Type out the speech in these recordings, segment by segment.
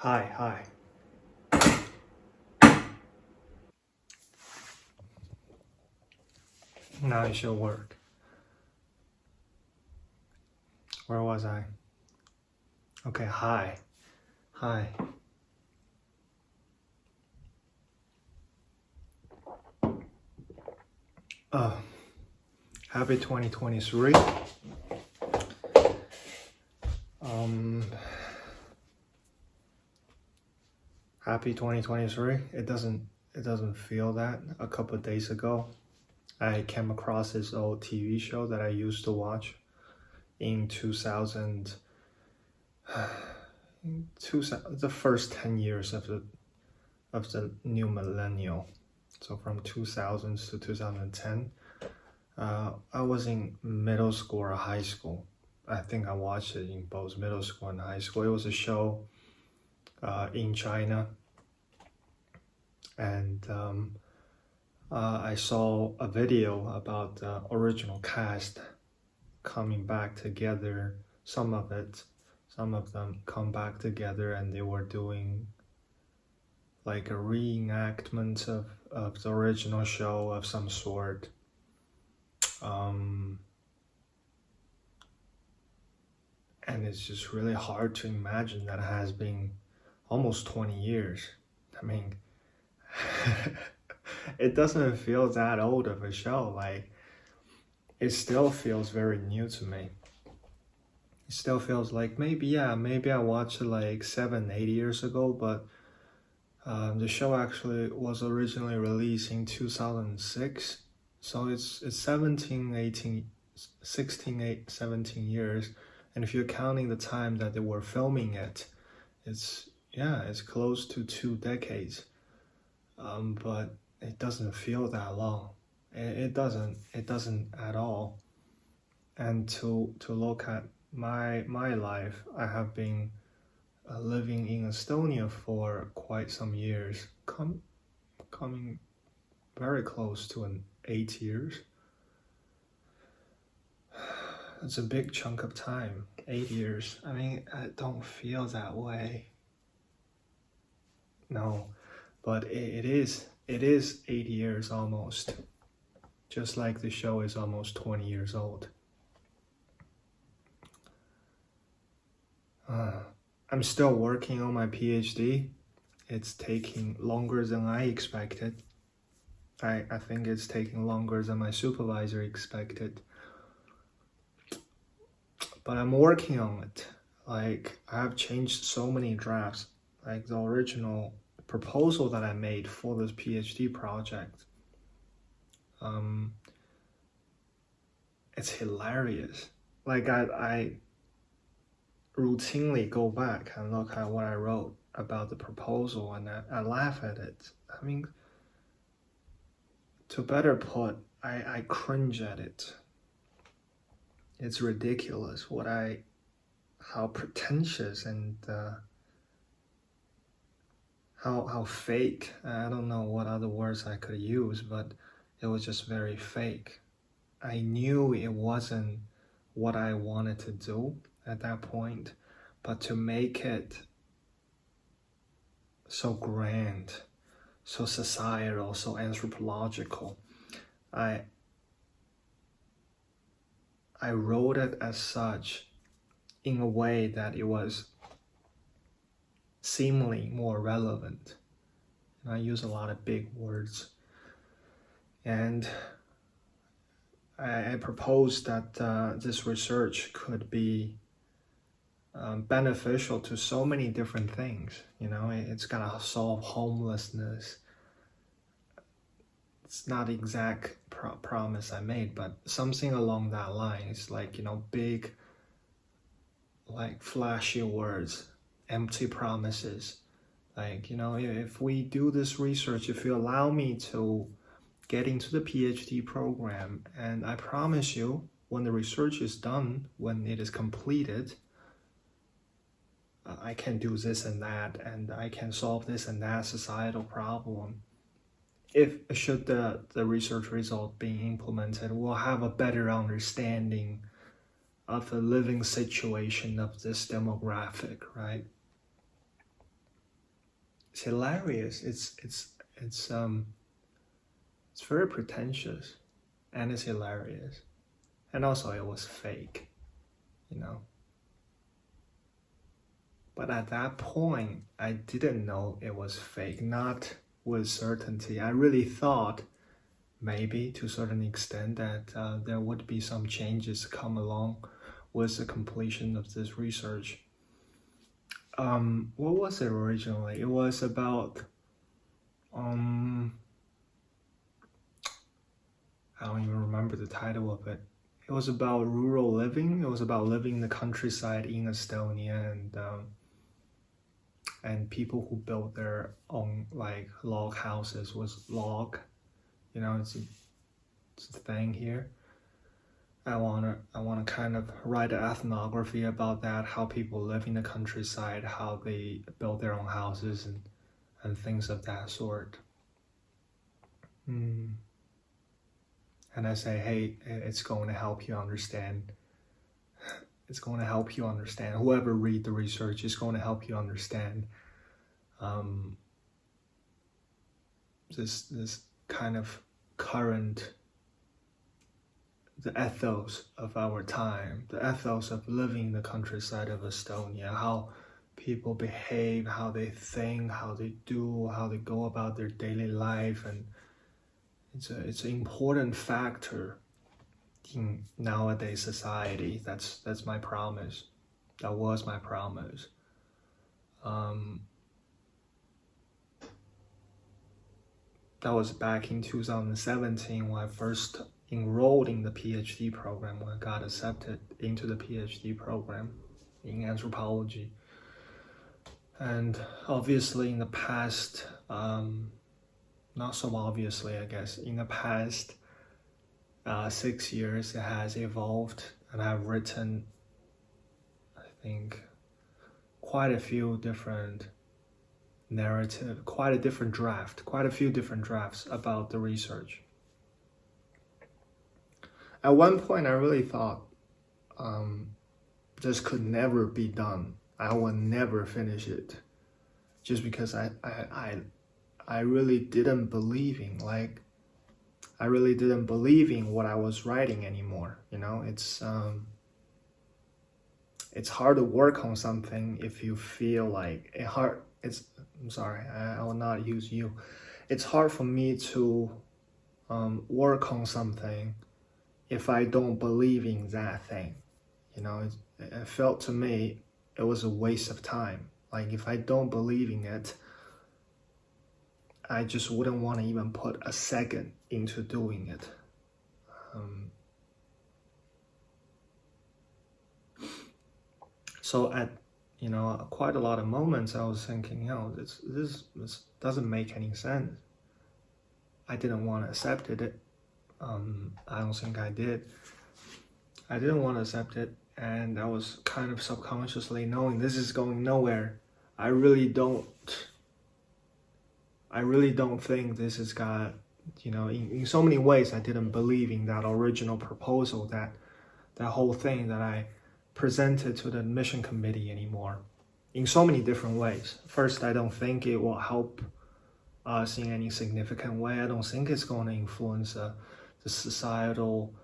Hi. Now it should work. Where was I? Okay, hi. Hi. Uh, Happy 2023. Um, Happy 2023. It doesn't feel that. A couple of days ago, I came across this old TV show that I used to watch in 2000, the first 10 years of the new millennial. So from 2000s to 2010, I was in middle school or high school. I think I watched it in both middle school and high school. It was a show in China, and I saw a video about the original cast coming back together. Some of them come back together, and they were doing like a reenactment of the original show of some sort. And it's just really hard to imagine that it has been almost 20 years. I mean, it doesn't feel that old of a show. Like, it still feels very new to me. It still feels like maybe I watched it like 7, 8 years ago, but the show actually was originally released in 2006. So it's 17, 18, 16, 8, 17 years. And if you're counting the time that they were filming it, it's close to 2 decades. But it doesn't feel that long. It doesn't at all. And to look at my life, I have been living in Estonia for quite some years, coming very close to 8 years. It's a big chunk of time, 8 years. I mean, I don't feel that way. No, but it is 8 years almost. Just like the show is almost 20 years old. I'm still working on my PhD. It's taking longer than I expected. I think it's taking longer than my supervisor expected. But I'm working on it. Like, I have changed so many drafts. Like the original proposal that I made for this PhD project. It's hilarious. Like, I routinely go back and look at what I wrote about the proposal, and I laugh at it. I mean, to better put, I cringe at it. It's ridiculous how pretentious and how fake. I don't know what other words I could use, but it was just very fake. I knew it wasn't what I wanted to do at that point, but to make it so grand, so societal, so anthropological, I wrote it as such in a way that it was seemingly more relevant. And I use a lot of big words. And I proposed that this research could be beneficial to so many different things. It's gonna solve homelessness. It's not the exact promise I made, but something along that line. It's like, big, like flashy words, empty promises. Like, if we do this research, if you allow me to get into the PhD program, and I promise you, when the research is done, when it is completed, I can do this and that, and I can solve this and that societal problem. Should the research result being implemented, we'll have a better understanding of the living situation of this demographic, right? it's hilarious. It's very pretentious, and it's hilarious, and also it was fake, you know. But at that point, I didn't know it was fake, not with certainty. I really thought maybe to a certain extent that there would be some changes come along with the completion of this research. What was it originally? It was about I don't even remember the title of it. It was about rural living. It was about living in the countryside in Estonia, and people who built their own like log houses was log. You know, it's a thing here. I wanna kind of write an ethnography about that, how people live in the countryside, how they build their own houses and things of that sort. And I say, hey, it's going to help you understand. It's going to help you understand. Whoever read the research is going to help you understand this kind of current, the ethos of our time, the ethos of living in the countryside of Estonia, how people behave, how they think, how they do, how they go about their daily life, and it's an important factor in nowadays society. That's my promise. That was my promise. That was back in 2017 when I first enrolled in the PhD program, when I got accepted into the PhD program in anthropology. And obviously in the past, not so obviously, I guess, in the past 6 years, it has evolved, and I've written, I think, quite a few different narrative, quite a few different drafts about the research. At one point, I really thought this could never be done. I would never finish it, just because I really didn't believe in, I really didn't believe in what I was writing anymore. You know, it's hard to work on something if you feel like I'm sorry, I will not use you. It's hard for me to work on something if I don't believe in that thing. You know, it felt to me it was a waste of time. Like, if I don't believe in it, I just wouldn't want to even put a second into doing it. So at quite a lot of moments, I was thinking, this doesn't make any sense. I didn't want to accept it. I don't think I did. I didn't want to accept it, and I was kind of subconsciously knowing this is going nowhere. I really don't think this has got, in so many ways, I didn't believe in that original proposal, that whole thing that I presented to the admission committee anymore, in so many different ways. First, I don't think it will help us in any significant way. I don't think it's going to influence the societal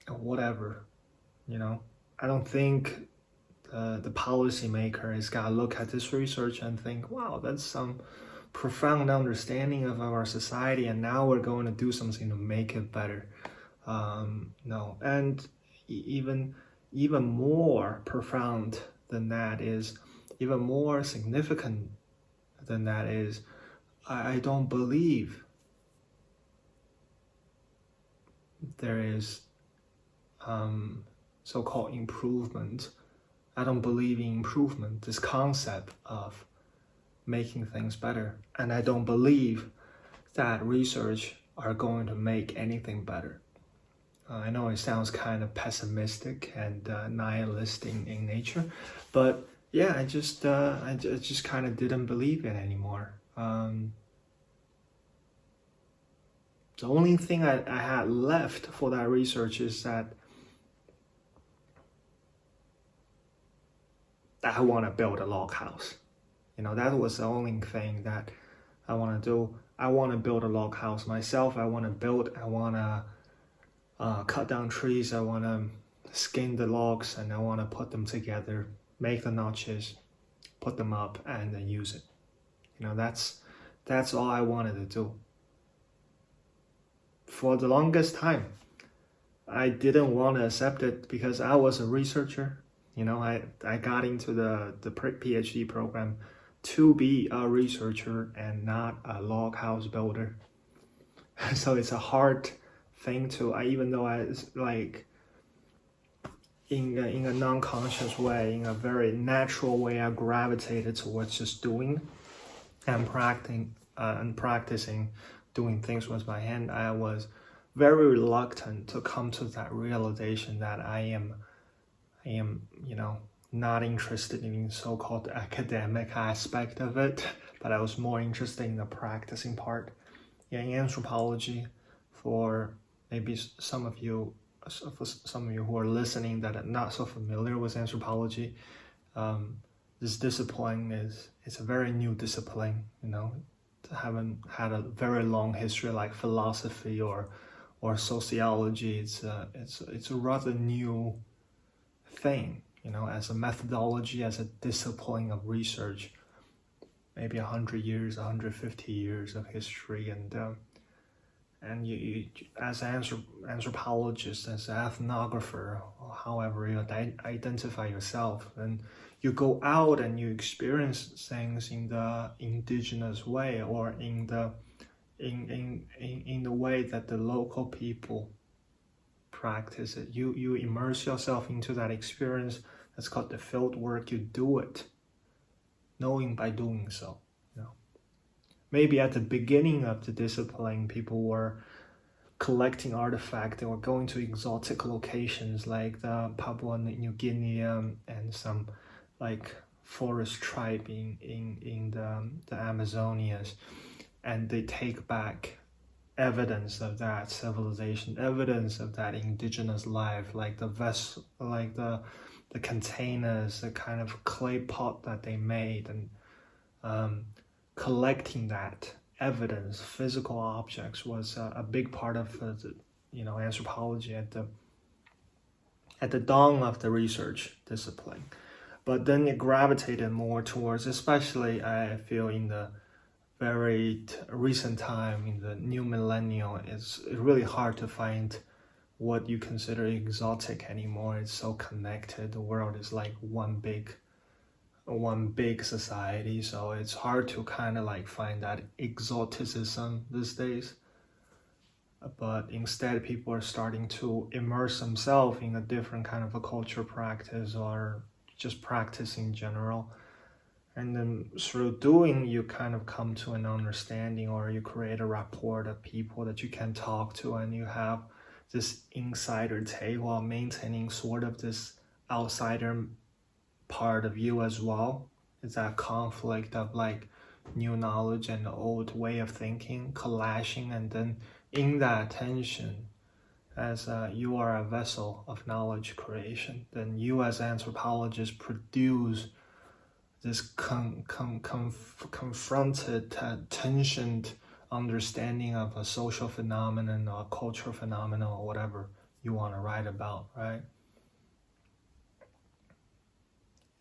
whatever, I don't think the policymaker has got to look at this research and think, wow, that's some profound understanding of our society, and now we're going to do something to make it better. No, and even more profound than that is, even more significant than that is, I don't believe there is so-called improvement. I don't believe in improvement, this concept of making things better. And I don't believe that research are going to make anything better. I know it sounds kind of pessimistic and nihilistic in nature, but yeah, I just kind of didn't believe it anymore. The only thing I had left for that research is that I want to build a log house. That was the only thing that I want to do. I want to build a log house myself. I want to cut down trees. I want to skin the logs, and I want to put them together, make the notches, put them up, and then use it. That's all I wanted to do. For the longest time, I didn't want to accept it because I was a researcher. I got into the PhD program to be a researcher and not a log house builder. So it's a hard thing to, even though I like in a non-conscious way, in a very natural way, I gravitated towards just doing and practicing doing things with my hand. I was very reluctant to come to that realization that I am not interested in the so-called academic aspect of it, but I was more interested in the practicing part. In anthropology, for maybe some of you who are listening that are not so familiar with anthropology, this discipline it's a very new discipline. Haven't had a very long history like philosophy or sociology. It's a rather new thing, as a methodology, as a discipline of research. Maybe 100 years, 150 years of history, and you as an anthropologist, as an ethnographer, or however you identify yourself, and you go out and you experience things in the indigenous way, or in the way that the local people practice it. You immerse yourself into that experience. That's called the field work. You do it, knowing by doing so. Maybe at the beginning of the discipline, people were collecting artifacts. They were going to exotic locations like the Papua New Guinea and some like forest tribe in the Amazonias, and they take back evidence of that civilization, evidence of that indigenous life, like the vessel, like the containers, the kind of clay pot that they made, and collecting that evidence, physical objects, was a big part of anthropology at the dawn of the research discipline. But then it gravitated more towards, especially I feel in the very recent time, in the new millennium, it's really hard to find what you consider exotic anymore. It's so connected. The world is like one big society, so it's hard to kind of like find that exoticism these days. But instead, people are starting to immerse themselves in a different kind of a culture practice, or just practice in general. And then through doing, you kind of come to an understanding, or you create a rapport of people that you can talk to, and you have this insider take while maintaining sort of this outsider part of you as well. It's that conflict of like new knowledge and the old way of thinking clashing, and then in that tension, as you are a vessel of knowledge creation, then you as anthropologists produce this confronted, tensioned understanding of a social phenomenon or a cultural phenomenon or whatever you want to write about, right?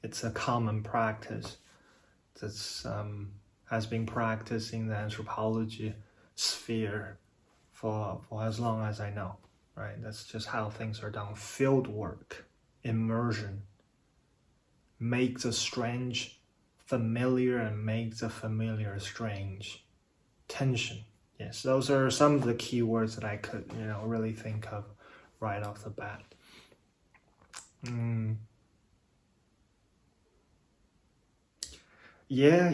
It's a common practice that's has been practiced in the anthropology sphere for as long as I know, right? That's just how things are done. Field work, immersion, make the strange familiar and make the familiar strange. Tension. Yes, those are some of the key words that I could, really think of right off the bat. Yeah.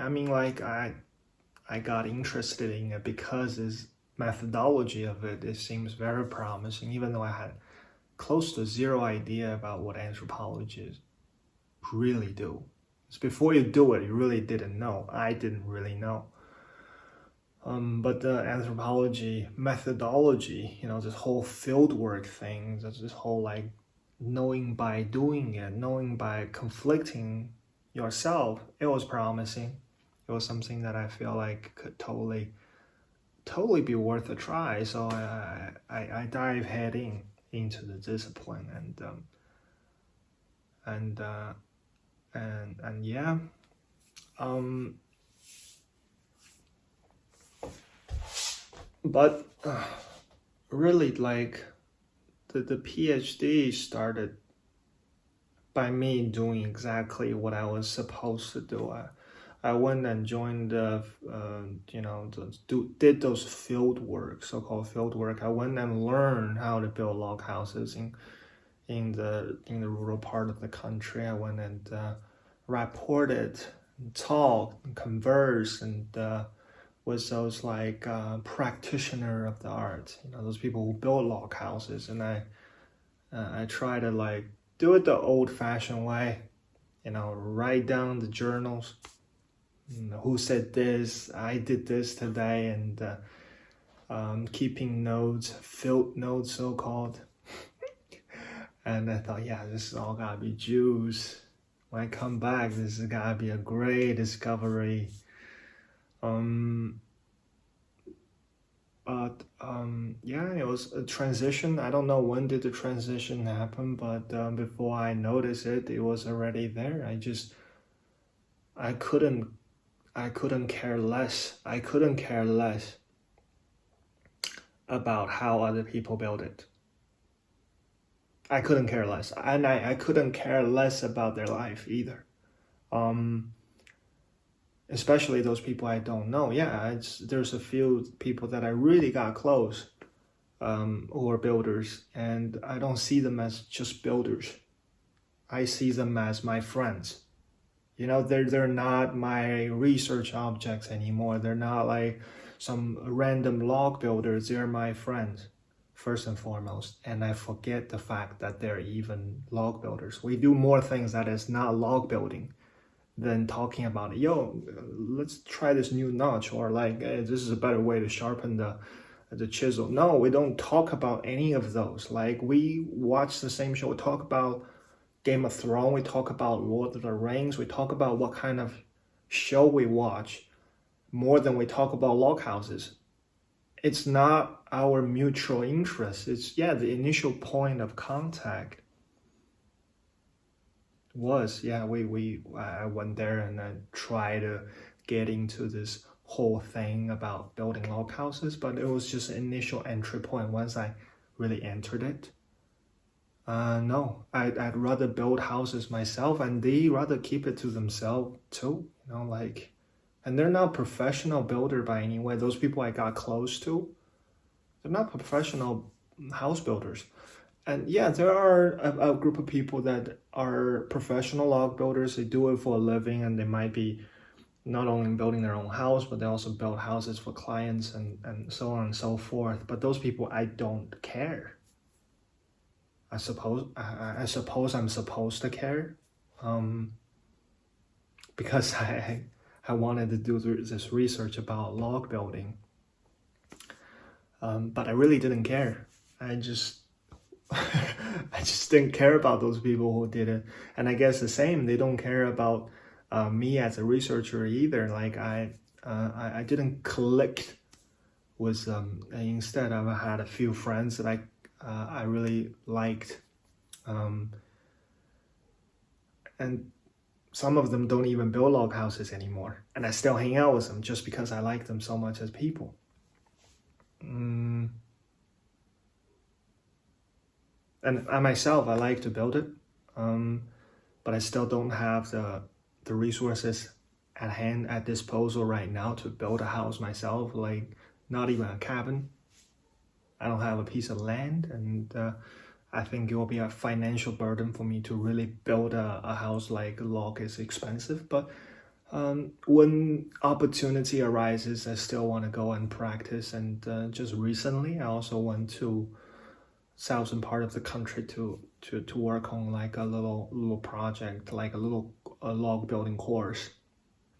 I mean, like I got interested in it because its methodology of it seems very promising, even though I had close to zero idea about what anthropologists really do. It's before you do it, you really didn't know. I didn't really know. But the anthropology methodology, this whole fieldwork thing, this whole like knowing by doing it, knowing by conflicting, yourself, it was promising. It was something that I feel like could totally be worth a try. So I dive head into the discipline, and yeah, um, but really, like the PhD started by me doing exactly what I was supposed to do. I went and joined did those field work, so-called field work. I went and learned how to build log houses in the rural part of the country. I went and reported, and talked, and conversed, and with those like practitioner of the art, those people who build log houses, and I try to like do it the old-fashioned way, write down the journals, who said this, I did this today, and keeping notes, field notes, so-called. And I thought, yeah, this is all gotta be juice. When I come back, this is gotta be a great discovery. But yeah, it was a transition. I don't know when did the transition happen, but before I noticed it, it was already there. I couldn't care less. I couldn't care less about how other people build it. I couldn't care less, and I couldn't care less about their life either. Especially those people I don't know. Yeah, there's a few people that I really got close, who are builders, and I don't see them as just builders. I see them as my friends. They're not my research objects anymore. They're not like some random log builders. They're my friends, first and foremost. And I forget the fact that they're even log builders. We do more things that is not log building than talking about it. Yo, let's try this new notch, or like, hey, this is a better way to sharpen the chisel. No, we don't talk about any of those. Like, we watch the same show. We talk about Game of Thrones. We talk about Lord of the Rings. We talk about what kind of show we watch more than we talk about log houses. It's not our mutual interest. It's, the initial point of contact was, I went there and I tried to get into this whole thing about building log houses, but it was just an initial entry point. Once I really entered it, no, I'd rather build houses myself, and they rather keep it to themselves too, and they're not professional builder by any way. Those people I got close to, they're not professional house builders. And yeah, there are a group of people that are professional log builders. They do it for a living, and they might be not only building their own house, but they also build houses for clients and so on and so forth. But those people, I don't care. I suppose I'm supposed to care, because I wanted to do this research about log building. But I really didn't care. I just didn't care about those people who did it. And I guess the same, they don't care about me as a researcher either. Like, I didn't click with them. Instead, I've had a few friends that I really liked, and some of them don't even build log houses anymore, and I still hang out with them just because I like them so much as people. And I myself, I like to build it, but I still don't have the resources at hand, at disposal right now to build a house myself, like not even a cabin. I don't have a piece of land, and I think it will be a financial burden for me to really build a house. Like, log is expensive, but when opportunity arises, I still want to go and practice. And just recently, I also went to southern part of the country to work on like a little project, like a little log building course,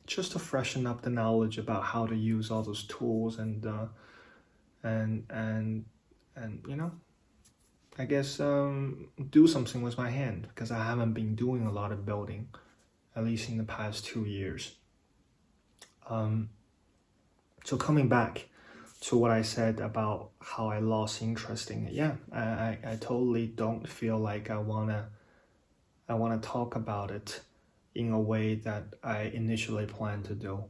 just to freshen up the knowledge about how to use all those tools, and I guess do something with my hand, because I haven't been doing a lot of building, at least in the past 2 years. So coming back to what I said about how I lost interest in it, yeah, I totally don't feel like I wanna talk about it in a way that I initially planned to do.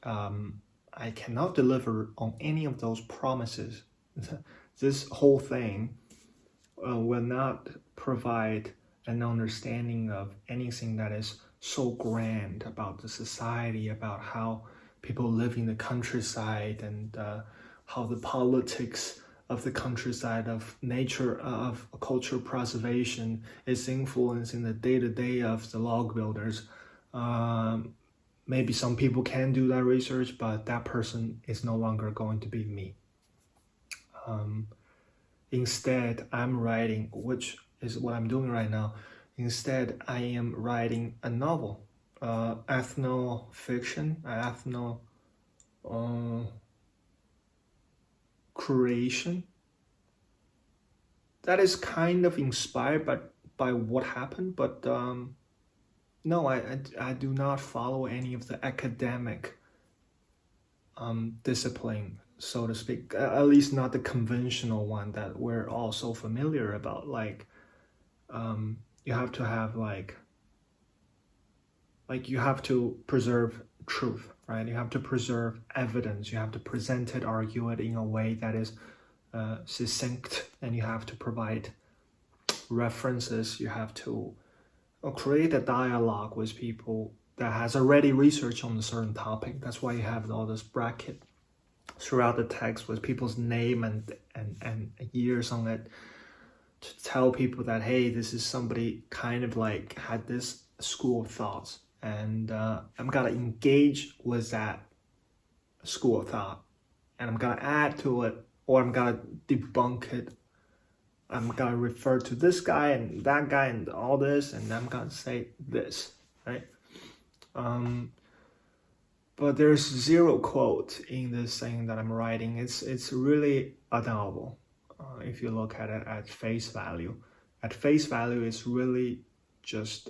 I cannot deliver on any of those promises. This whole thing will not provide an understanding of anything that is so grand about the society, about how people live in the countryside, and how the politics of the countryside, of nature, of cultural preservation is influencing the day-to-day of the log builders. Maybe some people can do that research, but that person is no longer going to be me. Instead, I'm writing, which is what I'm doing right now. Instead, I am writing a novel, ethno-fiction, creation that is kind of inspired by what happened, but no, I do not follow any of the academic discipline, so to speak, at least not the conventional one that we're all so familiar about. Like, you have to have like you have to preserve truth, right? You have to preserve evidence. You have to present it, argue it in a way that is succinct, and you have to provide references. You have to create a dialogue with people that has already researched on a certain topic. That's why you have all this bracket throughout the text with people's name and years on it, to tell people that, hey, this is somebody kind of like had this school of thoughts, and I'm gonna engage with that school of thought, and I'm gonna add to it, or I'm gonna debunk it. I'm gonna refer to this guy and that guy and all this, and I'm gonna say this, right? But there's zero quote in this thing that I'm writing. It's really a novel. If you look at it at face value. At face value, it's really just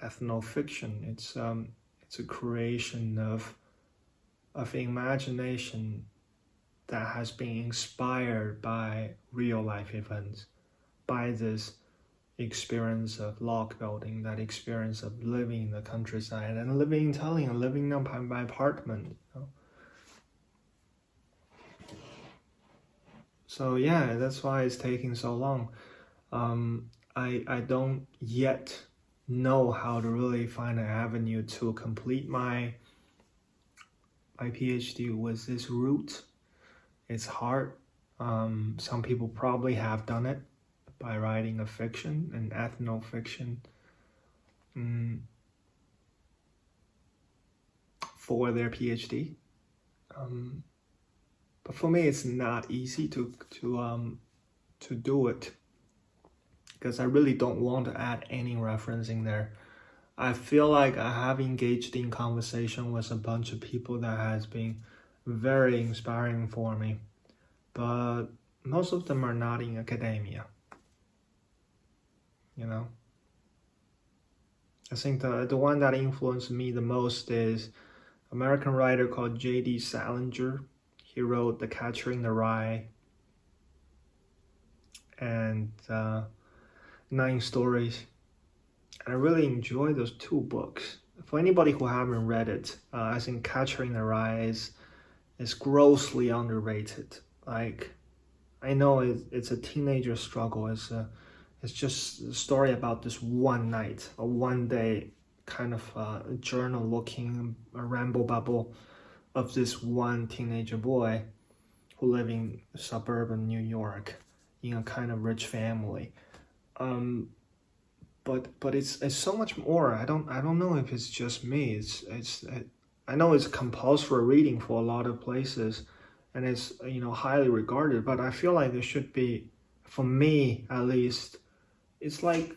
ethno-fiction. It's a creation of imagination that has been inspired by real life events, by this experience of log building, that experience of living in the countryside and living in Tallinn and living in my apartment. You know? So yeah, that's why it's taking so long. I don't yet know how to really find an avenue to complete my PhD with this route. It's hard. Some people probably have done it by writing a fiction, an ethno-fiction, for their PhD. But for me, it's not easy to do it, because I really don't want to add any reference in there. I feel like I have engaged in conversation with a bunch of people that has been very inspiring for me, but most of them are not in academia. You know, I think the one that influenced me the most is American writer called J.D. Salinger. He wrote The Catcher in the Rye and 9 Stories. And I really enjoy those 2 books. For anybody who haven't read it, I think Catcher in the Rye is grossly underrated. Like, I know it's a teenager struggle. It's just a story about this one night, a one day kind of journal looking, a ramble bubble of this one teenager boy who live in suburban New York in a kind of rich family. But it's so much more. I don't know if it's just me. I know it's compulsory reading for a lot of places, and it's, you know, highly regarded. But I feel like it should be, for me at least, it's like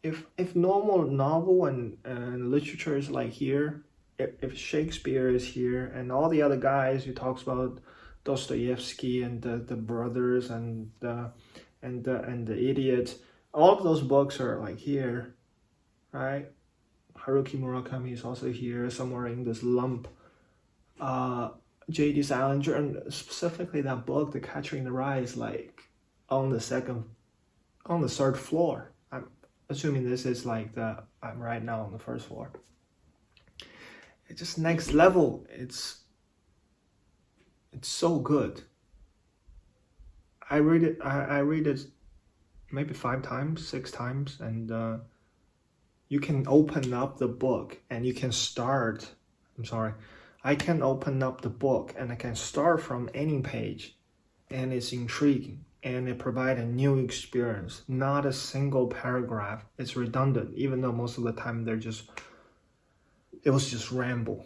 if normal novel and literature is like here, if Shakespeare is here and all the other guys who talks about Dostoevsky and the brothers and the Idiot, all of those books are like here, right? Haruki Murakami is also here somewhere in this lump. J.D. Salinger, and specifically that book, The Catcher in the Rye, is like on the third floor. I'm assuming this is like I'm right now on the first floor. It's just next level. It's so good. I read it maybe 5 times, 6 times, and you can open up the book and you can start. I can open up the book and I can start from any page, and it's intriguing and it provides a new experience. Not a single paragraph is redundant, even though most of the time it was just ramble.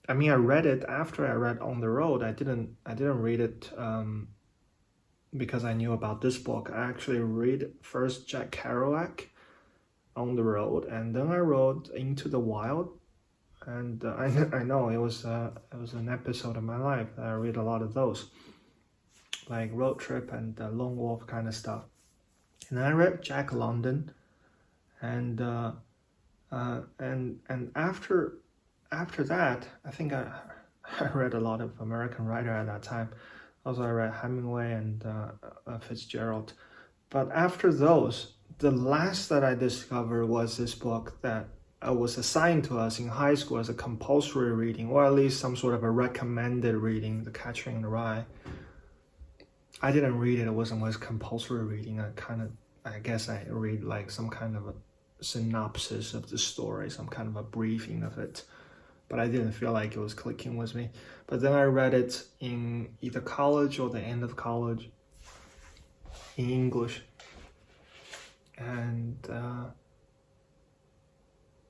I mean, I read it after I read On the Road. I didn't read it because I knew about this book. I actually read first Jack Kerouac, On the Road, and then I wrote Into the Wild. And I know it was an episode of my life. I read a lot of those, like Road Trip and Lone Wolf kind of stuff. And then I read Jack London, and after that, I think I read a lot of American writer at that time. Also, I read Hemingway and Fitzgerald. But after those, the last that I discovered was this book that was assigned to us in high school as a compulsory reading, or at least some sort of a recommended reading, The Catcher in the Rye. I didn't read it. It wasn't compulsory reading. I guess I read like some kind of a synopsis of the story, some kind of a briefing of it. But I didn't feel like it was clicking with me. But then I read it in either college or the end of college in English. And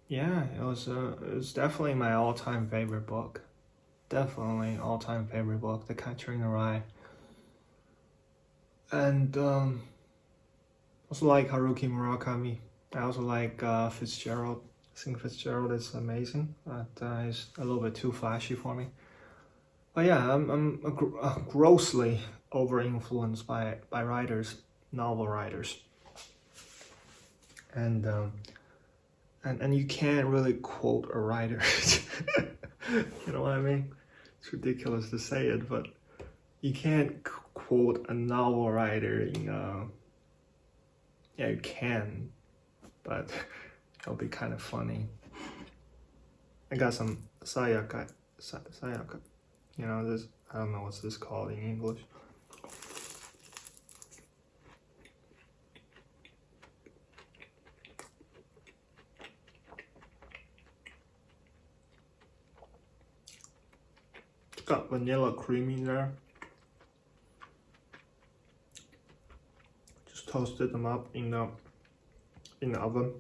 it was definitely my all-time favorite book. Definitely all-time favorite book, The Catcher in the Rye. And also like Haruki Murakami. I also like Fitzgerald. I think Fitzgerald is amazing, but it's a little bit too flashy for me. But yeah, I'm grossly over-influenced by writers, novel writers. And you can't really quote a writer. You know what I mean? It's ridiculous to say it, but you can't quote a novel writer in yeah, you can, but it'll be kind of funny. I got some sayaka. You know, this, I don't know what's this called in English. It's got vanilla cream in there. Just toasted them up in the oven.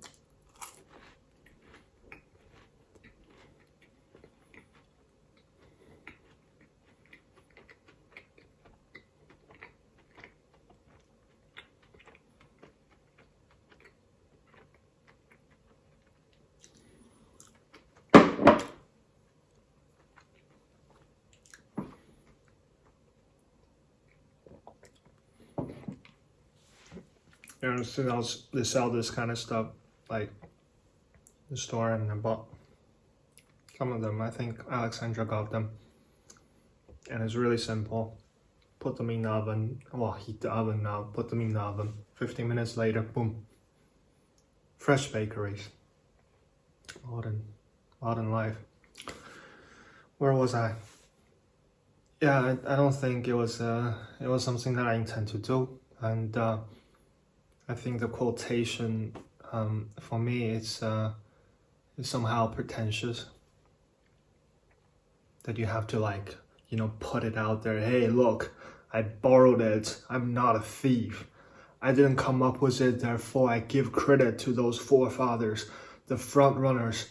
And they sell this kind of stuff like the store, and I bought some of them. I think Alexandra got them, and it's really simple. Put them in the oven. Well, heat the oven now. Put them in the oven. 15 minutes later, boom. Fresh bakeries. Modern life. Where was I? Yeah, I don't think it was something that I intend to do, and I think the quotation for me is somehow pretentious. That you have to like, you know, put it out there. Hey, look, I borrowed it. I'm not a thief. I didn't come up with it. Therefore, I give credit to those forefathers, the front runners.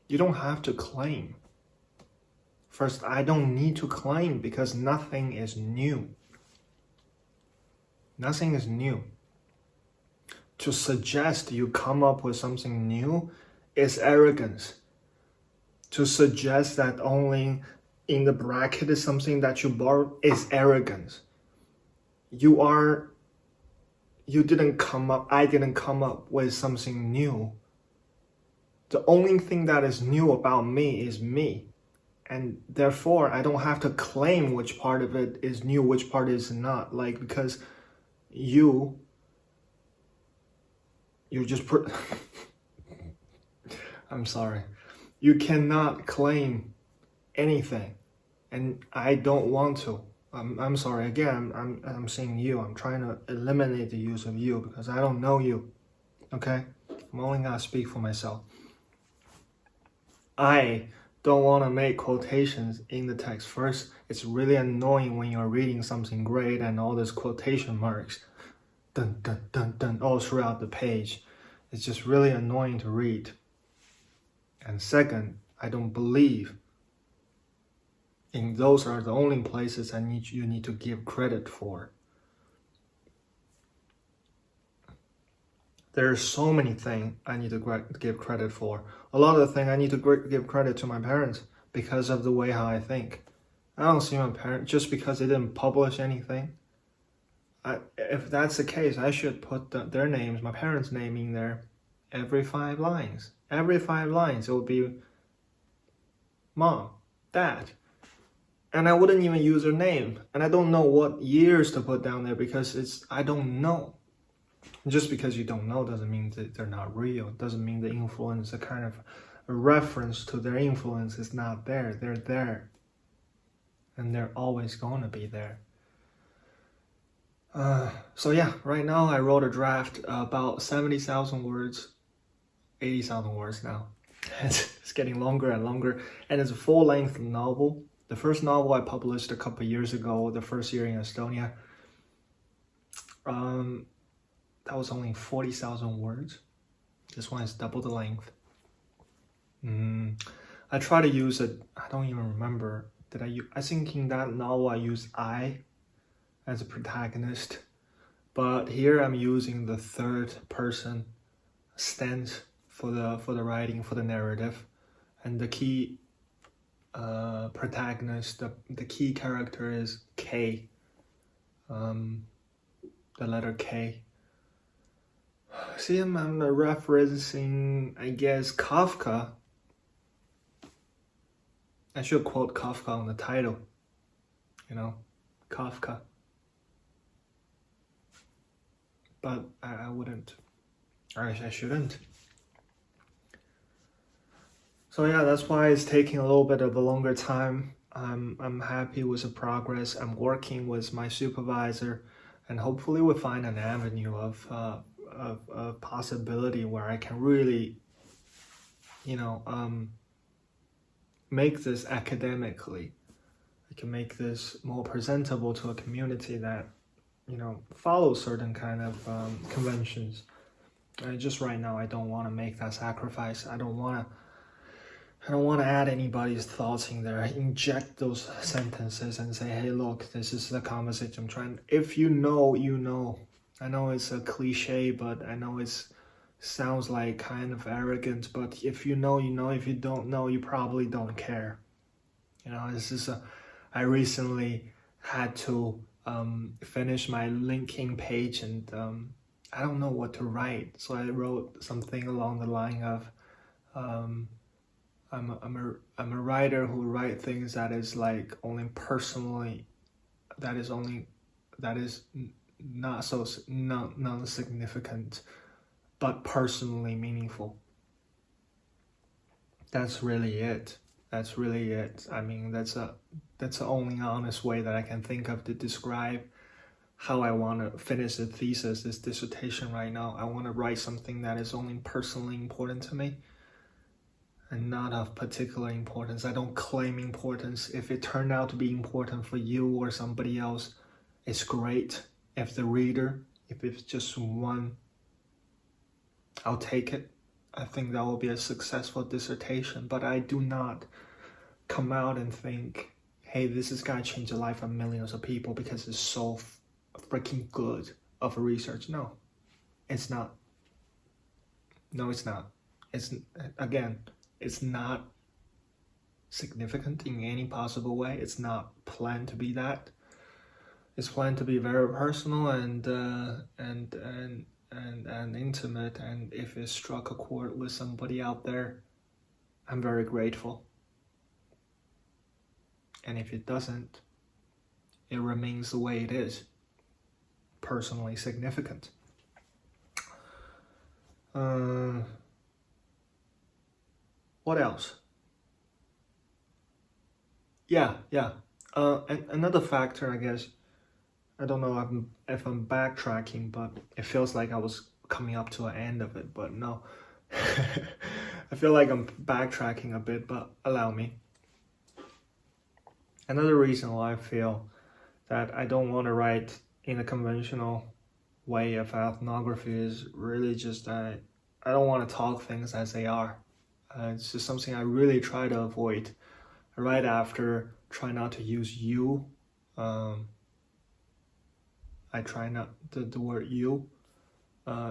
You don't have to claim. First, I don't need to claim because nothing is new. Nothing is new. To suggest you come up with something new is arrogance. To suggest that only in the bracket is something that you borrowed is arrogance. I didn't come up with something new. The only thing that is new about me is me. And therefore, I don't have to claim which part of it is new, which part is not. Like, because you just I'm sorry. You cannot claim anything. And I don't want to. I'm sorry. Again, I'm saying you. I'm trying to eliminate the use of you because I don't know you. Okay? I'm only gonna speak for myself. I don't want to make quotations in the text. First, it's really annoying when you're reading something great and all these quotation marks, dun dun dun dun, all throughout the page. It's just really annoying to read. And second, I don't believe in those are the only places you need to give credit for. There are so many things I need to give credit for. A lot of the things I need to give credit to my parents because of the way how I think. I don't see my parents just because they didn't publish anything. If that's the case, I should put their names, my parents' name in there every 5 lines. Every 5 lines, it would be Mom, Dad. And I wouldn't even use their name. And I don't know what years to put down there because I don't know. Just because you don't know doesn't mean that they're not real. It doesn't mean the influence, a kind of a reference to their influence is not there. They're there. And they're always going to be there. So yeah, right now I wrote a draft about 70,000 words, 80,000 words now. It's getting longer and longer. And it's a full-length novel. The first novel I published a couple years ago, the first year in Estonia, that was only 40,000 words. This one is double the length. I try to use it. I don't even remember. I think in that novel I used I as a protagonist, but here I'm using the third person stance for the writing, for the narrative, and the key protagonist, the key character is K. The letter K. See, I'm referencing, I guess, Kafka. I should quote Kafka on the title. Kafka. But I wouldn't. I shouldn't. So yeah, that's why it's taking a little bit of a longer time. I'm happy with the progress. I'm working with my supervisor, and hopefully we'll find an avenue of possibility where I can really, make this academically. I can make this more presentable to a community that, follows certain kind of conventions. And just right now, I don't want to make that sacrifice. I don't want to add anybody's thoughts in there. Inject those sentences and say, hey, look, this is the conversation I'm trying. If you know, you know. I know it's a cliche, but I know it sounds like kind of arrogant, but if you know, you know. If you don't know, you probably don't care. I recently had to finish my linking page, and I don't know what to write. So I wrote something along the line of, I'm a writer who write things that is like only personally, that is not so non-significant, but personally meaningful. That's really it. I mean, that's the only honest way that I can think of to describe how I want to finish the thesis, this dissertation right now. I want to write something that is only personally important to me and not of particular importance. I don't claim importance. If it turned out to be important for you or somebody else, it's great. If the reader, if it's just one, I'll take it. I think that will be a successful dissertation, but I do not come out and think, hey, this is going to change the life of millions of people because it's so freaking good of a research. No, it's not. No, it's not. It's not significant in any possible way. It's not planned to be that. It's planned to be very personal and intimate. And if it struck a chord with somebody out there, I'm very grateful. And if it doesn't, it remains the way it is, personally significant. What else? Yeah. And another factor, I guess, I don't know if I'm backtracking, but it feels like I was coming up to an end of it, but no. I feel like I'm backtracking a bit, but allow me. Another reason why I feel that I don't want to write in a conventional way of ethnography is really just that I don't want to talk things as they are. It's just something I really try to avoid. Right after, try not to use you. I try not the word you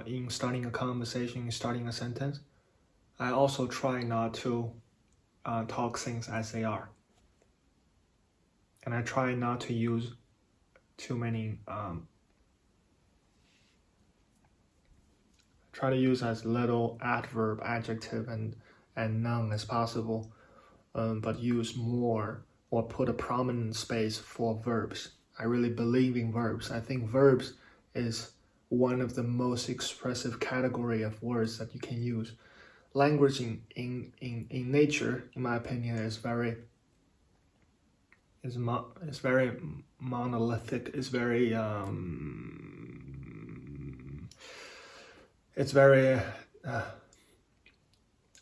in starting a conversation, in starting a sentence. I also try not to talk things as they are. And I try not to use too many, try to use as little adverb, adjective, and noun as possible, but use more or put a prominent space for verbs. I really believe in verbs. I think verbs is one of the most expressive category of words that you can use. Language in nature, in my opinion, is very monolithic. It's very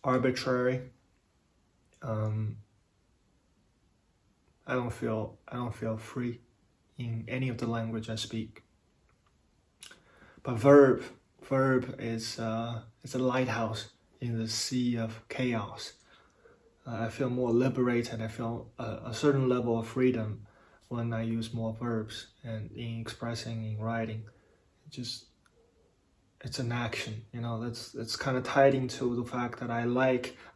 arbitrary. I don't feel free in any of the language I speak. But verb is it's a lighthouse in the sea of chaos. I feel more liberated. I feel a certain level of freedom when I use more verbs and in expressing, in writing. It's an action, that's kind of tied into the fact that I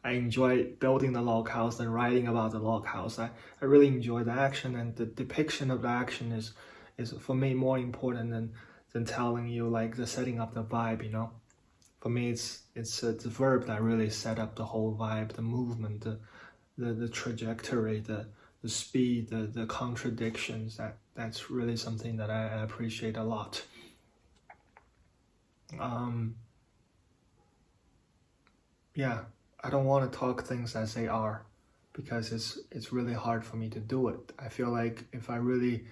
enjoy building the log house and writing about the log house. I really enjoy the action, and the depiction of the action is for me more important than telling you like the setting up the vibe, For me, it's the verb that really set up the whole vibe, the movement, the trajectory, the speed, the contradictions. That's really something that I appreciate a lot. I don't want to talk things as they are because it's really hard for me to do it. I feel like if I really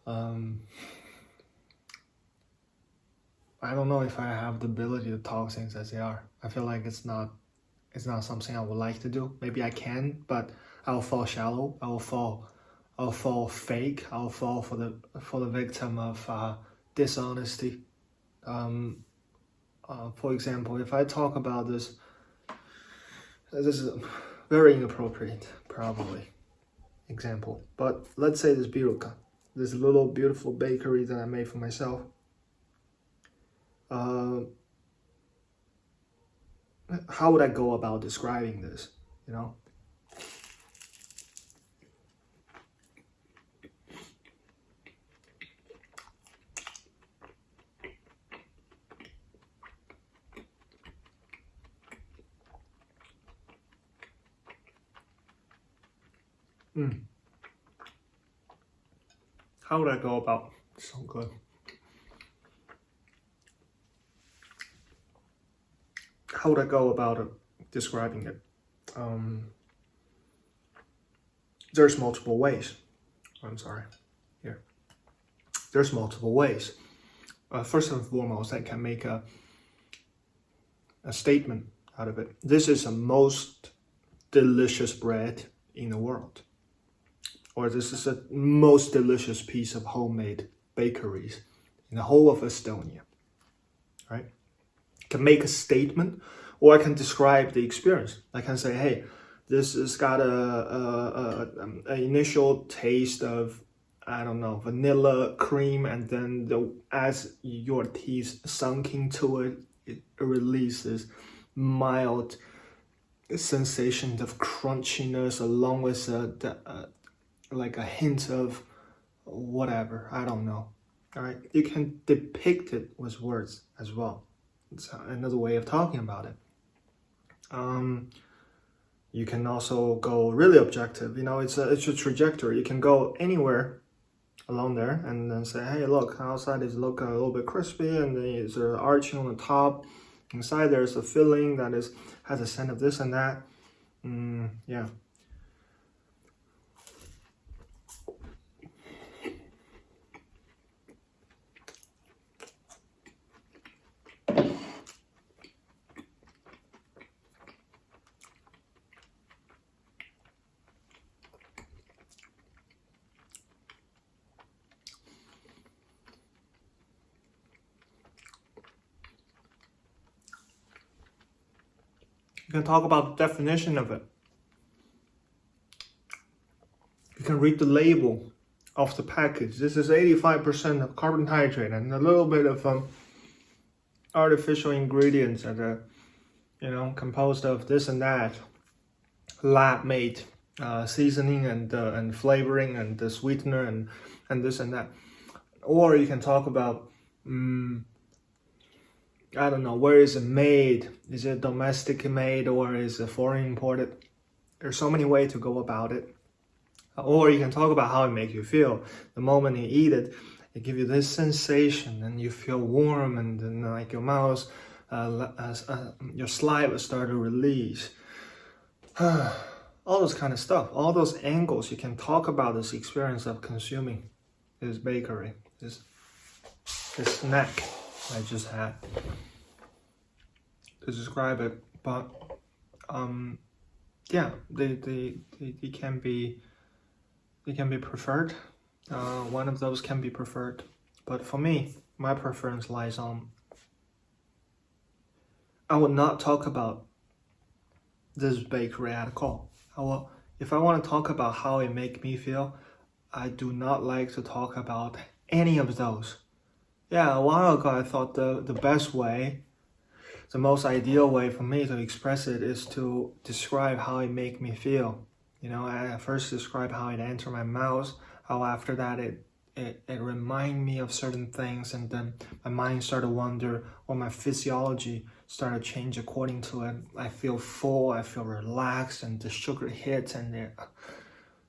I don't know if I have the ability to talk things as they are. I feel like it's not something I would like to do. Maybe I can, but I'll fall shallow. I'll fall fake. I'll fall for the victim of dishonesty. For example, if I talk about this is a very inappropriate, probably, example. But let's say this biruka, this little beautiful bakery that I made for myself. How would I go about describing this, How would I go about, so good. How would I go about describing it? There's multiple ways. I'm sorry. Here. There's multiple ways. First and foremost, I can make a statement out of it. This is the most delicious bread in the world. Or this is the most delicious piece of homemade bakeries in the whole of Estonia. Right? I can make a statement, or I can describe the experience. I can say, hey, this has got an initial taste of, I don't know, vanilla cream, and then as your teeth sunk into it, it releases mild sensation of crunchiness along with like a hint of whatever, I don't know. All right, you can depict it with words as well. It's another way of talking about it. You can also go really objective. It's a trajectory. You can go anywhere along there and then say, hey, look, outside is look a little bit crispy, and then it's arching on the top. Inside there's a filling that has a scent of this and that. Yeah. You can talk about the definition of it. You can read the label of the package. This is 85% of carbohydrate and a little bit of artificial ingredients that are, composed of this and that, lab-made seasoning and flavoring and the sweetener and this and that. Or you can talk about, I don't know, where is it made? Is it domestic made or is it foreign imported? There's so many ways to go about it. Or you can talk about how it makes you feel. The moment you eat it, it gives you this sensation and you feel warm, and then like your mouth, your saliva start to release. All those kind of stuff, all those angles, you can talk about this experience of consuming this bakery, this snack I just had to describe it. But yeah, they can be preferred. One of those can be preferred, but for me, my preference lies on, I will not talk about this bakery at all. If I want to talk about how it makes me feel, I do not like to talk about any of those. Yeah, a while ago I thought the best way, the most ideal way for me to express it is to describe how it makes me feel. I first describe how it entered my mouth, how after that it reminds me of certain things, and then my mind started to wander, or my physiology started to change according to it. I feel full, I feel relaxed, and the sugar hits, and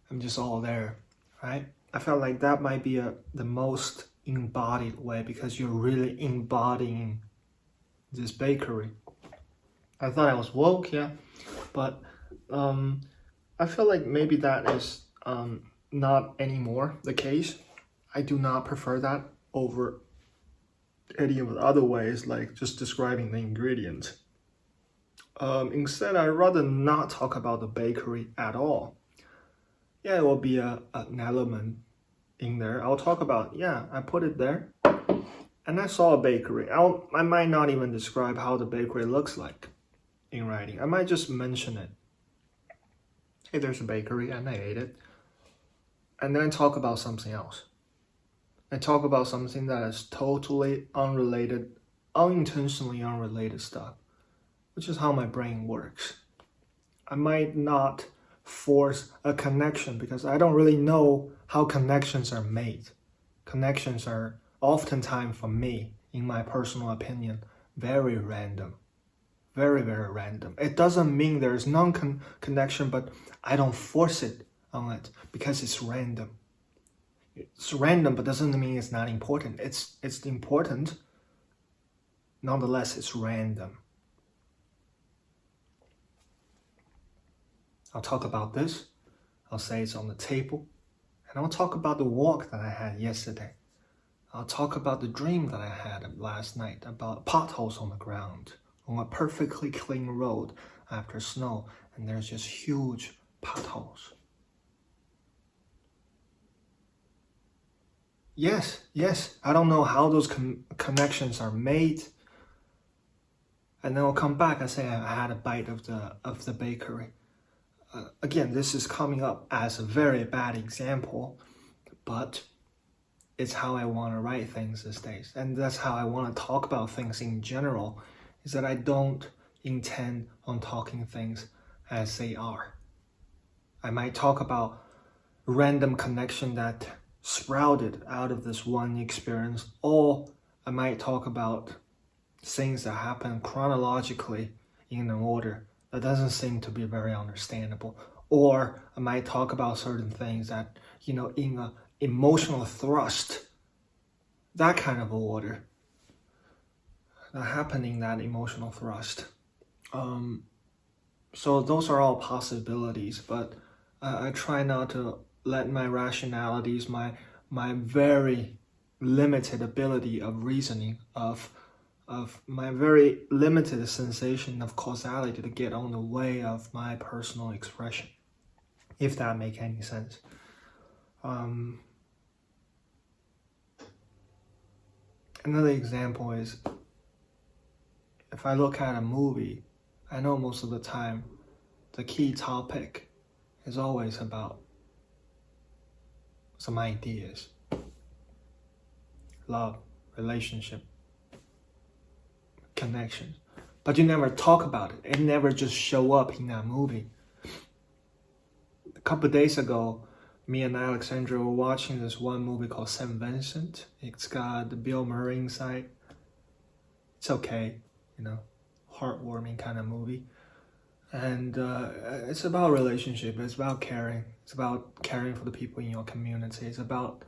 I'm just all there, right? I felt like that might be the most embodied way, because you're really embodying this bakery. I thought I was woke, yeah, but I feel like maybe that is not anymore the case. I do not prefer that over any of the other ways, like just describing the ingredients. Instead, I'd rather not talk about the bakery at all. Yeah, it will be an element in there. I'll talk about, yeah, I put it there, and I saw a bakery. I might not even describe how the bakery looks like in writing. I might just mention it. Hey, there's a bakery, and I ate it. And then I talk about something else. I talk about something that is totally unrelated, unintentionally unrelated stuff, which is how my brain works. I might not force a connection because I don't really know how connections are made. Connections are oftentimes, for me, in my personal opinion, very random. Very, very random. It doesn't mean there's non-connection, but I don't force it on it because it's random. It's random, but doesn't mean it's not important. It's important. Nonetheless, it's random. I'll talk about this. I'll say it's on the table. And I'll talk about the walk that I had yesterday. I'll talk about the dream that I had last night about potholes on the ground, on a perfectly clean road after snow, and there's just huge potholes. Yes, I don't know how those connections are made. And then I'll come back and say I had a bite of the bakery. Again, this is coming up as a very bad example, but it's how I want to write things these days. And that's how I want to talk about things in general, is that I don't intend on talking things as they are. I might talk about random connection that sprouted out of this one experience, or I might talk about things that happen chronologically in an order that doesn't seem to be very understandable. Or I might talk about certain things that, in an emotional thrust, that kind of order that happen in that emotional thrust. So those are all possibilities, but I try not to let my rationalities, my very limited ability of reasoning, of my very limited sensation of causality to get on the way of my personal expression, if that makes any sense. Another example is, if I look at a movie, I know most of the time the key topic is always about some ideas, love, relationship, connections, but you never talk about it. It never just show up in that movie. A couple of days ago, me and Alexandra were watching this one movie called St. Vincent. It's got Bill Murray inside. It's okay, heartwarming kind of movie. And it's about relationship. It's about caring. It's about caring for the people in your community. It's about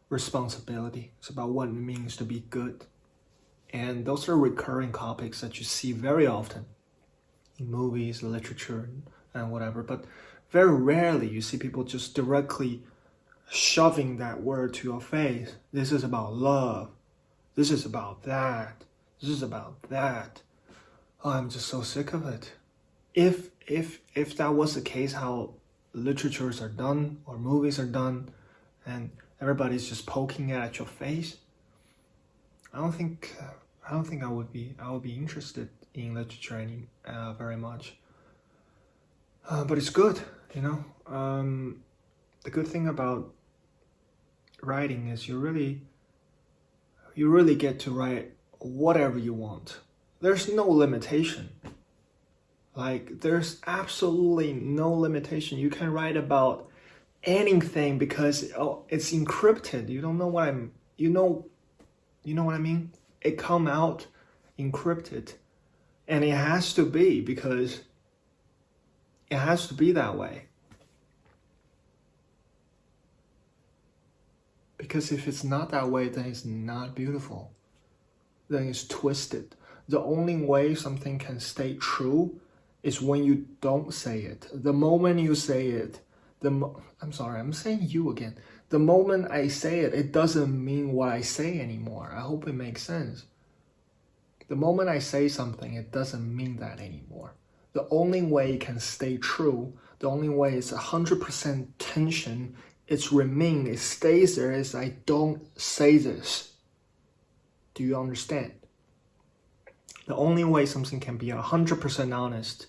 responsibility. It's about what it means to be good. And those are recurring topics that you see very often in movies, literature, and whatever. But very rarely you see people just directly shoving that word to your face. This is about love. This is about that. This is about that. Oh, I'm just so sick of it. If that was the case, how literatures are done or movies are done, and everybody's just poking at your face, I don't think I would be interested in literature very much. But it's good, The good thing about writing is you really get to write whatever you want. There's no limitation. Like, there's absolutely no limitation. You can write about anything because it's encrypted. You don't know what you know what I mean? It come out encrypted. And it has to be, because it has to be that way. Because if it's not that way, then it's not beautiful. Then it's twisted. The only way something can stay true is when you don't say it. The moment you say it, I'm sorry, I'm saying you again. The moment I say it, it doesn't mean what I say anymore. I hope it makes sense. The moment I say something, it doesn't mean that anymore. The only way it can stay true, the only way it's 100% tension, it stays there, is I don't say this. Do you understand? The only way something can be 100% honest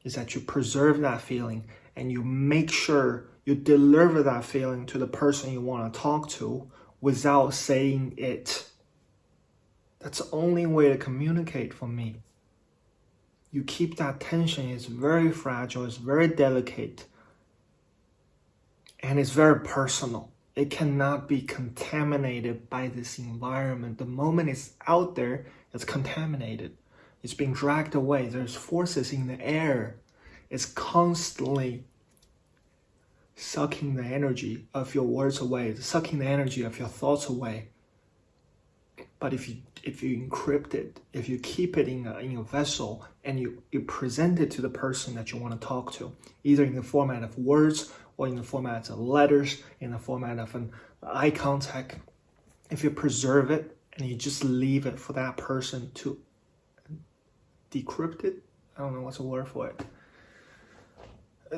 is that you preserve that feeling and you make sure you deliver that feeling to the person you want to talk to without saying it. That's the only way to communicate for me. You keep that tension. It's very fragile. It's very delicate. And it's very personal. It cannot be contaminated by this environment. The moment it's out there, it's contaminated. It's being dragged away. There's forces in the air. It's constantly sucking the energy of your words away, sucking the energy of your thoughts away. But if you encrypt it, if you keep it in a vessel and you present it to the person that you want to talk to, either in the format of words or in the format of letters, in the format of an eye contact, if you preserve it and you just leave it for that person to decrypt it, I don't know what's the word for it,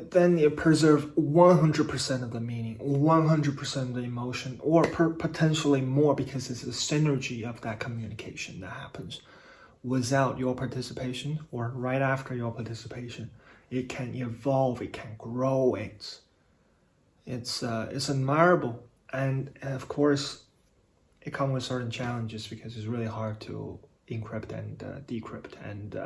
then you preserve 100% of the meaning, 100% of the emotion, or potentially more, because it's the synergy of that communication that happens. Without your participation or right after your participation, it can evolve, it can grow. It's admirable, and of course, it comes with certain challenges because it's really hard to encrypt and decrypt, and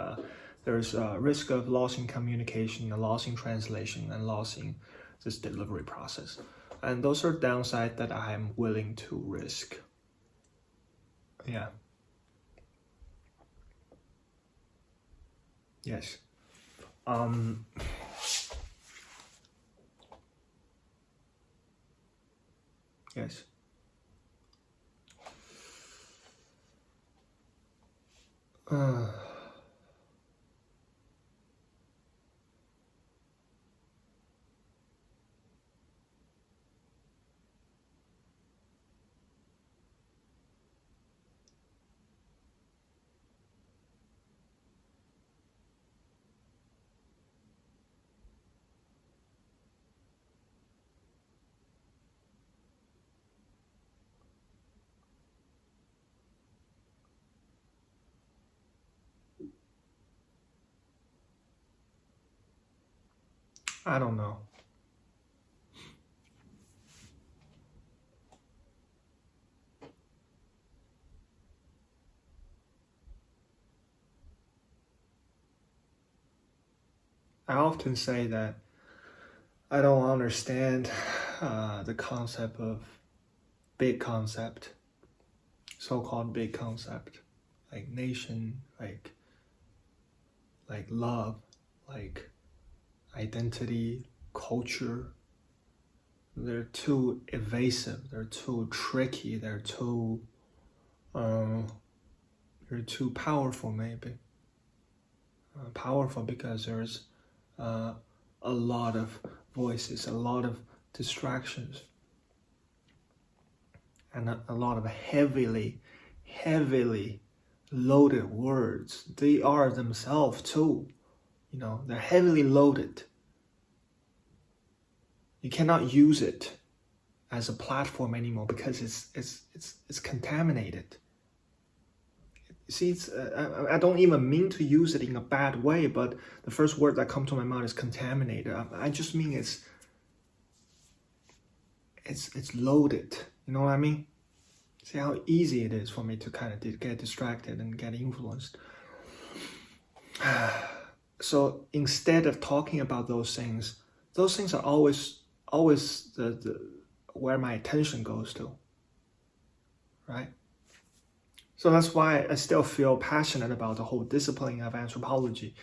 there's a risk of loss in communication, a loss in translation, and loss in this delivery process. And those are downsides that I'm willing to risk. Yeah. Yes. Yes. I don't know. I often say that I don't understand the concept of big concept, so-called big concept, like nation, like love, like identity, culture. They're too evasive. They're too tricky. They're too powerful. Maybe powerful because there's a lot of voices, a lot of distractions, and a lot of heavily loaded words. They are themselves too. They're heavily loaded. You cannot use it as a platform anymore because it's contaminated. See, I don't even mean to use it in a bad way, but the first word that comes to my mind is contaminated. I just mean it's loaded. You know what I mean? See how easy it is for me to kind of get distracted and get influenced. So instead of talking about those things are always the where my attention goes to, right? So that's why I still feel passionate about the whole discipline of anthropology.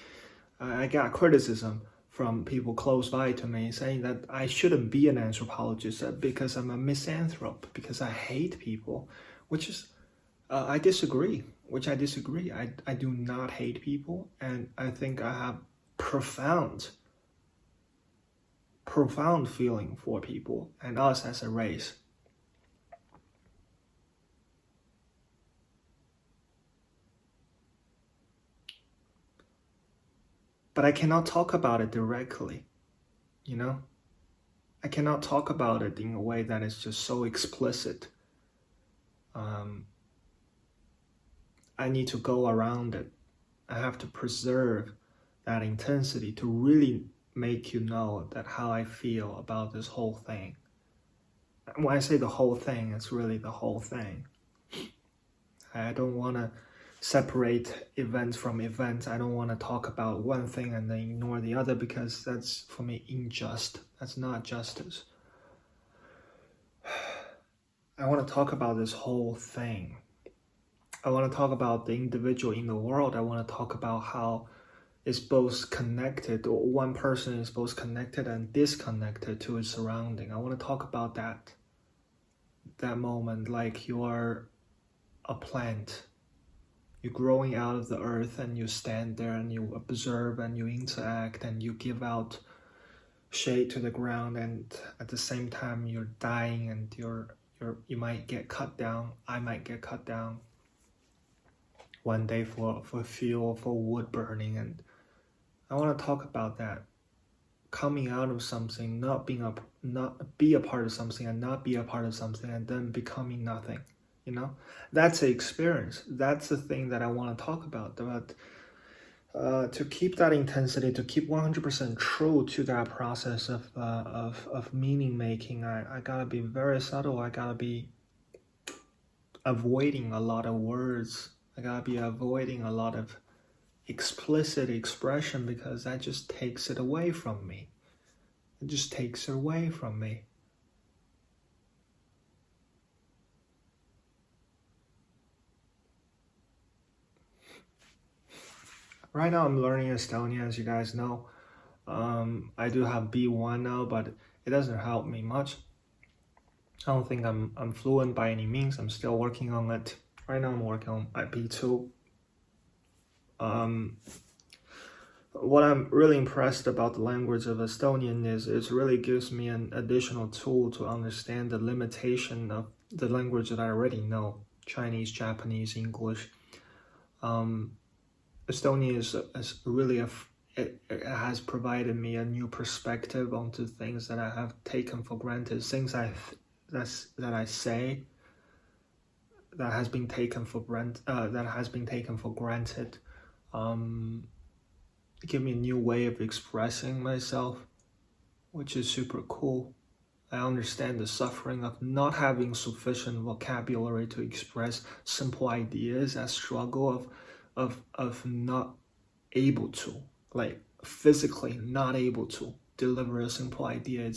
I got criticism from people close by to me saying that I shouldn't be an anthropologist because I'm a misanthrope, because I hate people, which is, I disagree. I do not hate people, and I think I have profound feeling for people and us as a race. But I cannot talk about it directly, I cannot talk about it in a way that is just so explicit. I need to go around it. I have to preserve that intensity to really make you know that how I feel about this whole thing. When I say the whole thing, it's really the whole thing. I don't want to separate events from events. I don't want to talk about one thing and then ignore the other because that's, for me, unjust. That's not justice. I want to talk about this whole thing. I want to talk about the individual in the world. I want to talk about how it's both connected, or one person is both connected and disconnected to its surrounding. I want to talk about that moment, like you are a plant. You're growing out of the earth and you stand there and you observe and you interact and you give out shade to the ground, and at the same time you're dying and you might get cut down. I might get cut down one day for fuel, for wood burning. And I want to talk about that, coming out of something, not be a part of something and not be a part of something and then becoming nothing. That's the experience. That's the thing that I want to talk about. But to keep that intensity, to keep 100% true to that process of meaning making, I gotta be very subtle. I gotta be avoiding a lot of words. I gotta be avoiding a lot of explicit expression because that just takes it away from me. It just takes it away from me. Right now I'm learning Estonian, as you guys know. I do have B1 now, but it doesn't help me much. I don't think I'm fluent by any means. I'm still working on it. Right now I'm working on my B2. What I'm really impressed about the language of Estonian is it really gives me an additional tool to understand the limitation of the language that I already know: Chinese, Japanese, English. Estonian is really it has provided me a new perspective onto things that I have taken for granted, things that I say that has been taken for granted. Give me a new way of expressing myself, which is super cool. I understand the suffering of not having sufficient vocabulary to express simple ideas, a struggle of not able to, like physically not able to deliver a simple idea.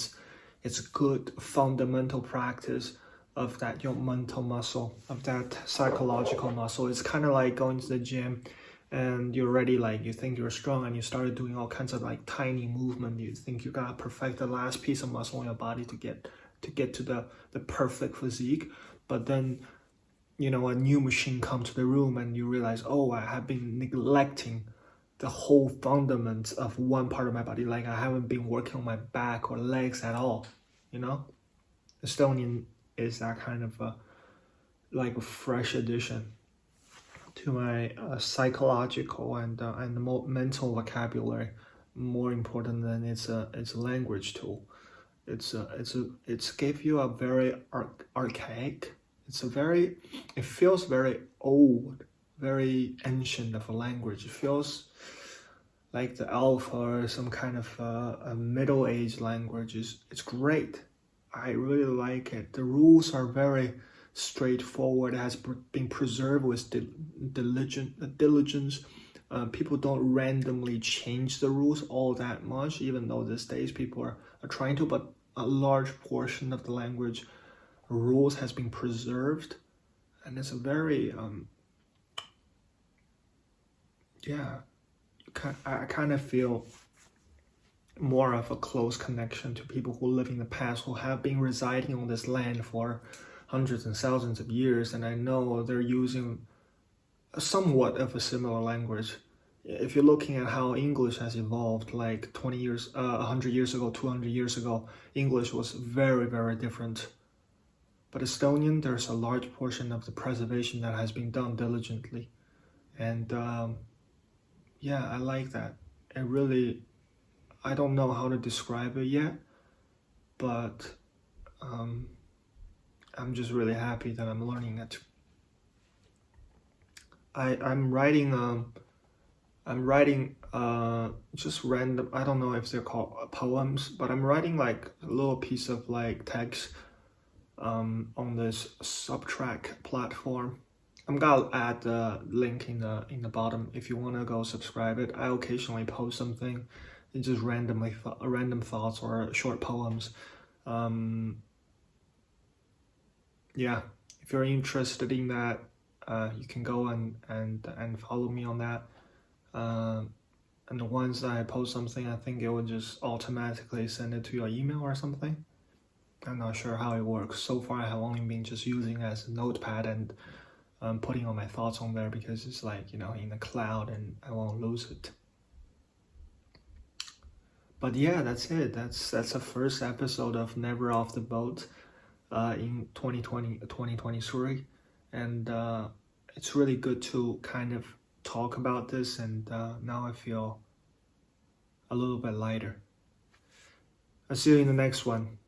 It's good fundamental practice of that your mental muscle, of that psychological muscle. It's kind of like going to the gym and you're already like, you think you're strong and you started doing all kinds of like tiny movement. You think you gotta perfect the last piece of muscle in your body to get to the perfect physique. But then, a new machine comes to the room and you realize, oh, I have been neglecting the whole fundament of one part of my body. Like I haven't been working on my back or legs at all, Estonian is that kind of like a fresh addition to my psychological and mental vocabulary. More important than it's a language tool. It's gave you a very archaic. It feels very old, very ancient of a language. It feels like the alpha or some kind of a middle-aged language. It's great. I really like it. The rules are very straightforward. It has been preserved with diligence. People don't randomly change the rules all that much, even though these days people are trying to, but a large portion of the language rules has been preserved. And it's a very, I kind of feel more of a close connection to people who live in the past, who have been residing on this land for hundreds and thousands of years, and I know they're using somewhat of a similar language. If you're looking at how English has evolved, like 20 years, 100 years ago, 200 years ago, English was very, very different. But Estonian, there's a large portion of the preservation that has been done diligently. And I like that. I don't know how to describe it yet, but I'm just really happy that I'm learning it. I'm writing just random, I don't know if they're called poems, but I'm writing like a little piece of like text on this Subtract platform. I'm gonna add the link in the bottom if you wanna go subscribe it. I occasionally post something. It's just random thoughts or short poems. If you're interested in that, you can go and follow me on that. And once I post something, I think it will just automatically send it to your email or something. I'm not sure how it works. So far, I have only been just using it as a notepad and putting all my thoughts on there because it's like, in the cloud and I won't lose it. But yeah, that's it. That's the first episode of Never Off the Boat in 2023. And it's really good to kind of talk about this, and now I feel a little bit lighter. I'll see you in the next one.